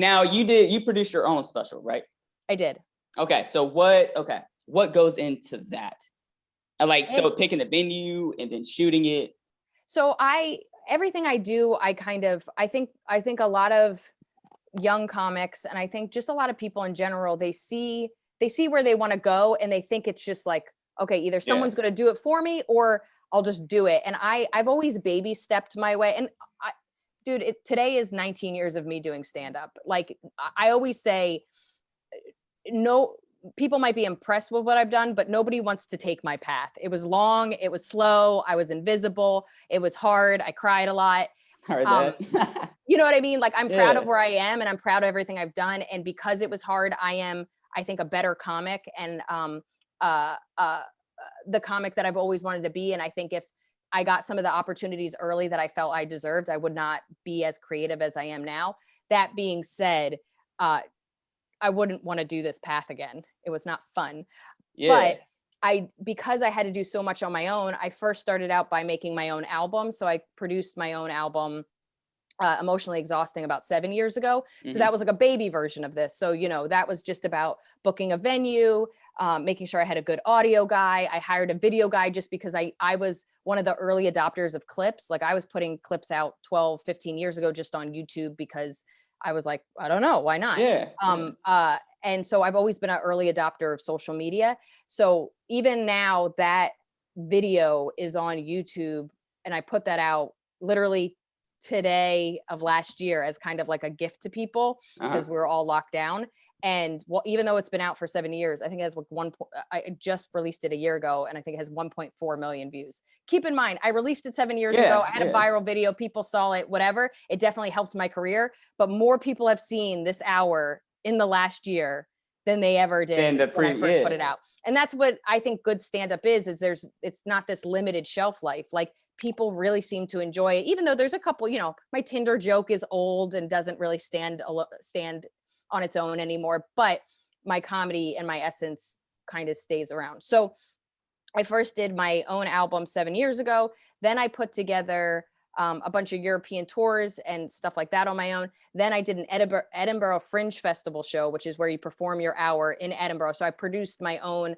Now you produced your own special, right? I did. Okay. So what goes into that? So picking the venue and then shooting it. So everything I do, I think a lot of young comics, and I think just a lot of people in general, they see where they want to go, and they think it's just like, okay, either someone's going to do it for me or I'll just do it. And I've always baby stepped my way. And dude, today is 19 years of me doing stand up. Like I always say, no, people might be impressed with what I've done, but nobody wants to take my path. It was long, it was slow, I was invisible, it was hard, I cried a lot. Heard that. You know what I mean? Like I'm proud of where I am, and I'm proud of everything I've done. And because it was hard, I think, a better comic, and the comic that I've always wanted to be. And I think if I got some of the opportunities early that I felt I deserved, I would not be as creative as I am now. That being said, I wouldn't want to do this path again. It was not fun. Yeah. But because I had to do so much on my own, I first started out by making my own album. So I produced my own album, Emotionally Exhausting, about 7 years ago. So that was like a baby version of this. So, that was just about booking a venue, making sure I had a good audio guy. I hired a video guy just because I was one of the early adopters of clips. Like I was putting clips out 12, 15 years ago just on YouTube because I was like, I don't know, why not? Yeah. And so I've always been an early adopter of social media. So even now that video is on YouTube, and I put that out literally today of last year as kind of like a gift to people because we were all locked down. And even though it's been out for 7 years, I think it has like I just released it a year ago, and I think it has 1.4 million views. Keep in mind, I released it 7 years ago. I had a viral video. People saw it, whatever. It definitely helped my career, but more people have seen this hour in the last year than they ever did when I first put it out. And that's what I think good stand-up is it's not this limited shelf life. Like people really seem to enjoy it, even though there's a couple, my Tinder joke is old and doesn't really stand on its own anymore, but my comedy and my essence kind of stays around. So I first did my own album 7 years ago. Then I put together a bunch of European tours and stuff like that on my own. Then I did an Edinburgh Fringe Festival show, which is where you perform your hour in Edinburgh. So I produced my own,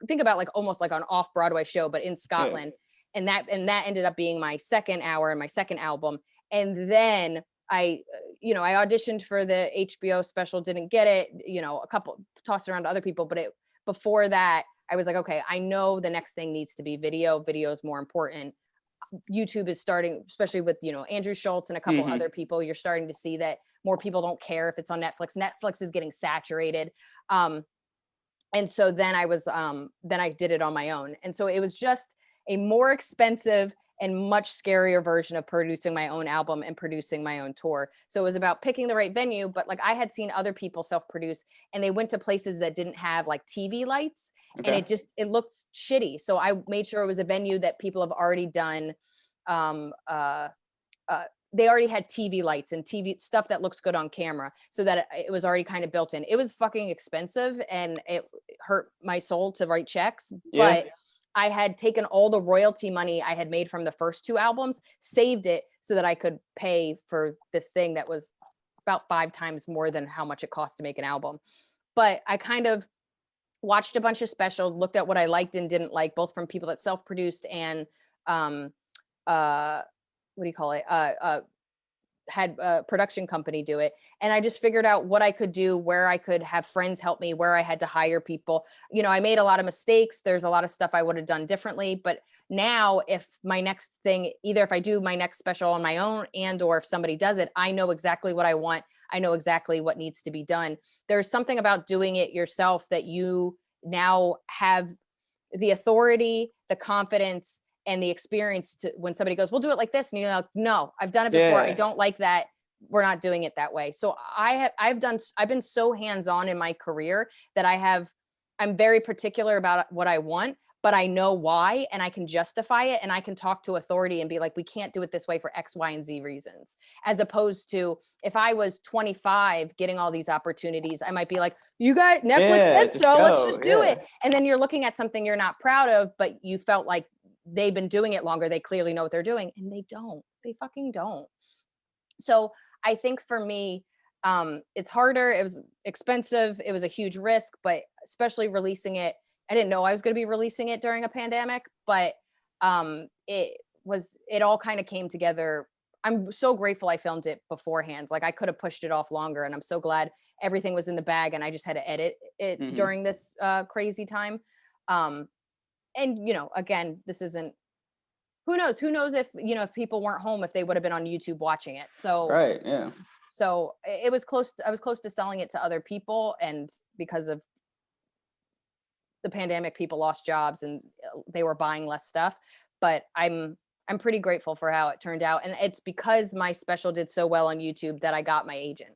think about like almost like an off-Broadway show, but in Scotland. And that ended up being my second hour and my second album. And then I auditioned for the HBO special, didn't get it, a couple tossed around to other people, but before that, I was like, okay, I know the next thing needs to be video. Video is more important. YouTube is starting, especially with, Andrew Schultz and a couple other people, you're starting to see that more people don't care if it's on Netflix. Netflix is getting saturated. And so then I did it on my own. And so it was just a more expensive and much scarier version of producing my own album and producing my own tour. So it was about picking the right venue, but like I had seen other people self-produce, and they went to places that didn't have like TV lights, and it looked shitty. So I made sure it was a venue that people have already done. They already had TV lights and TV stuff that looks good on camera, so that it was already kind of built in. It was fucking expensive, and it hurt my soul to write checks, but I had taken all the royalty money I had made from the first two albums, saved it so that I could pay for this thing that was about 5 times more than how much it cost to make an album. But I kind of watched a bunch of specials, looked at what I liked and didn't like, both from people that self-produced and had a production company do it. And I just figured out what I could do, where I could have friends help me, where I had to hire people. I made a lot of mistakes. There's a lot of stuff I would have done differently. But now if my next thing, either if I do my next special on my own or if somebody does it, I know exactly what I want. I know exactly what needs to be done. There's something about doing it yourself that you now have the authority, the confidence, and the experience to when somebody goes, we'll do it like this. And you're like, no, I've done it before. I don't like that. We're not doing it that way. So I've been so hands-on in my career that I'm very particular about what I want, but I know why, and I can justify it, and I can talk to authority and be like, we can't do it this way for X, Y, and Z reasons. As opposed to if I was 25 getting all these opportunities, I might be like, you guys, Netflix said so, let's just do it. And then you're looking at something you're not proud of, but you felt like they've been doing it longer. They clearly know what they're doing, and they don't. They fucking don't. So I think for me, It's harder, it was expensive, it was a huge risk, but especially releasing it, I didn't know I was going to be releasing it during a pandemic, but it all kind of came together. I'm so grateful I filmed it beforehand. Like I could have pushed it off longer, and I'm so glad everything was in the bag and I just had to edit it Hmm. during this crazy time. Um, and again, this isn't, who knows if if people weren't home, if they would have been on YouTube watching it. So Right. Yeah. it was close, I was close to selling it to other people, and because of the pandemic, people lost jobs and they were buying less stuff. But I'm pretty grateful for how it turned out, and it's because my special did so well on YouTube that I got my agent.